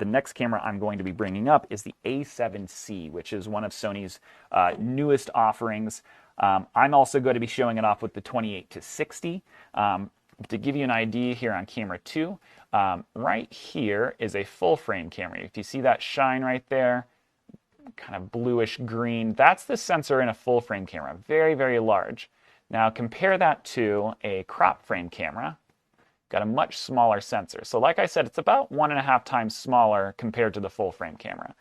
the next camera I'm going to be bringing up is the A7C, which is one of Sony's newest offerings. I'm also going to be showing it off with the 28 to 60. To give you an idea here on camera 2, right here is a full frame camera. If you see that shine right there, kind of bluish green, that's the sensor in a full frame camera, very, very large. Now compare that to a crop frame camera, got a much smaller sensor. So like I said, it's about 1.5 times smaller compared to the full frame camera.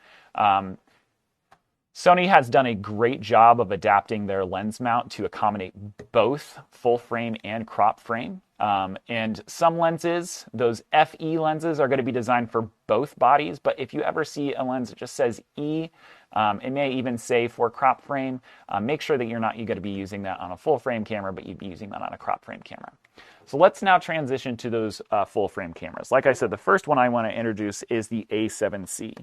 Sony has done a great job of adapting their lens mount to accommodate both full frame and crop frame. And some lenses, those FE lenses, are going to be designed for both bodies, but if you ever see a lens that just says E, it may even say for crop frame, make sure that you're going to be using that on a full frame camera, but you'd be using that on a crop frame camera. So let's now transition to those full frame cameras. Like I said, the first one I want to introduce is the A7C.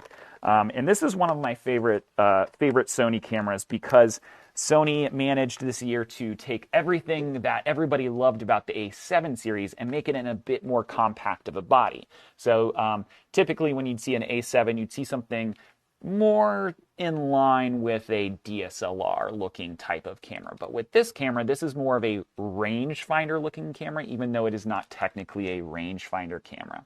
And this is one of my favorite Sony cameras because Sony managed this year to take everything that everybody loved about the A7 series and make it in a bit more compact of a body. So typically when you'd see an A7, you'd see something more in line with a DSLR looking type of camera. But with this camera, this is more of a rangefinder looking camera, even though it is not technically a rangefinder camera.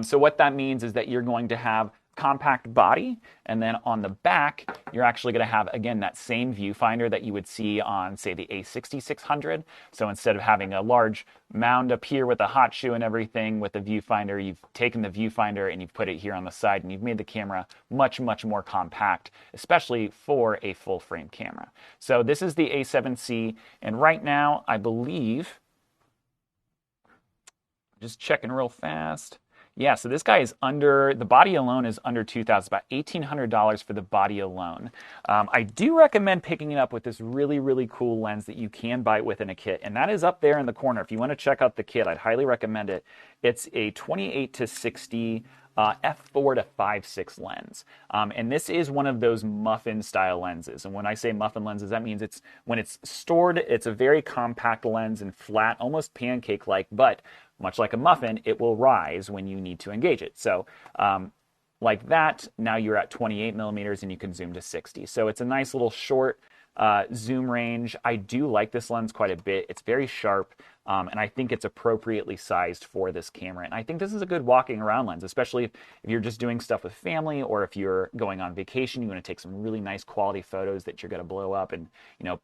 So what that means is that you're going to have compact body, and then on the back you're actually going to have, again, that same viewfinder that you would see on, say, the A6600. So instead of having a large mound up here with a hot shoe and everything with the viewfinder, you've taken the viewfinder and you've put it here on the side, and you've made the camera much, much more compact, especially for a full frame camera. So this is the A7C, and right now I believe, just checking real fast, yeah, so this guy is under, the body alone is under $2,000, about $1,800 for the body alone. I do recommend picking it up with this really, really cool lens that you can buy within a kit, and that is up there in the corner. If you want to check out the kit, I'd highly recommend it. It's a 28 to 60 f4 to 5.6 lens. And this is one of those muffin style lenses. And when I say muffin lenses, that means it's when it's stored, it's a very compact lens and flat, almost pancake-like, but much like a muffin, it will rise when you need to engage it. So like that, now you're at 28 millimeters and you can zoom to 60. So it's a nice little short zoom range. I do like this lens quite a bit. It's very sharp, and I think it's appropriately sized for this camera. And I think this is a good walking around lens, especially if you're just doing stuff with family, or if you're going on vacation, you want to take some really nice quality photos that you're going to blow up and, you know,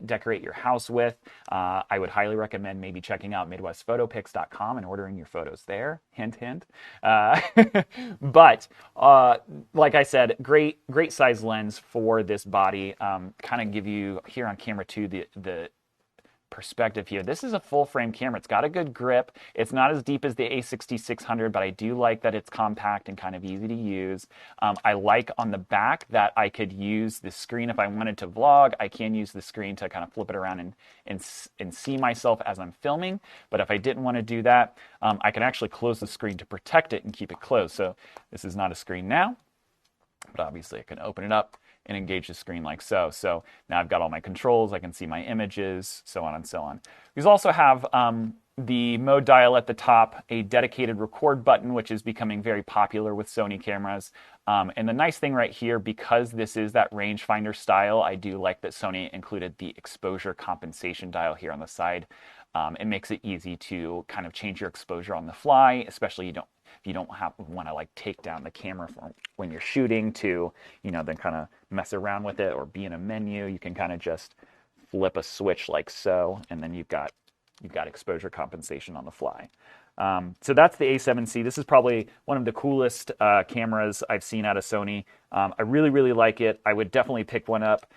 decorate your house with. I would highly recommend maybe checking out MidwestPhotoPix.com and ordering your photos there. Hint, hint. But like I said, great size lens for this body. Kind of give you here on camera 2 the perspective here. This is a full frame camera. It's got a good grip. It's not as deep as the A6600, but I do like that it's compact and kind of easy to use. I like on the back that I could use the screen if I wanted to vlog. I can use the screen to kind of flip it around and see myself as I'm filming. But if I didn't want to do that, I can actually close the screen to protect it and keep it closed. So this is not a screen now, but obviously I can open it up and engage the screen like so. So now I've got all my controls, I can see my images, so on and so on. We also have the mode dial at the top, a dedicated record button, which is becoming very popular with Sony cameras. And the nice thing right here, because this is that rangefinder style, I do like that Sony included the exposure compensation dial here on the side. It makes it easy to kind of change your exposure on the fly, especially if you don't want to like take down the camera for when you're shooting to, you know, then kind of mess around with it or be in a menu. You can kind of just flip a switch like so, and then you've got exposure compensation on the fly. So that's the A7C. This is probably one of the coolest cameras I've seen out of Sony. I really, really like it. I would definitely pick one up.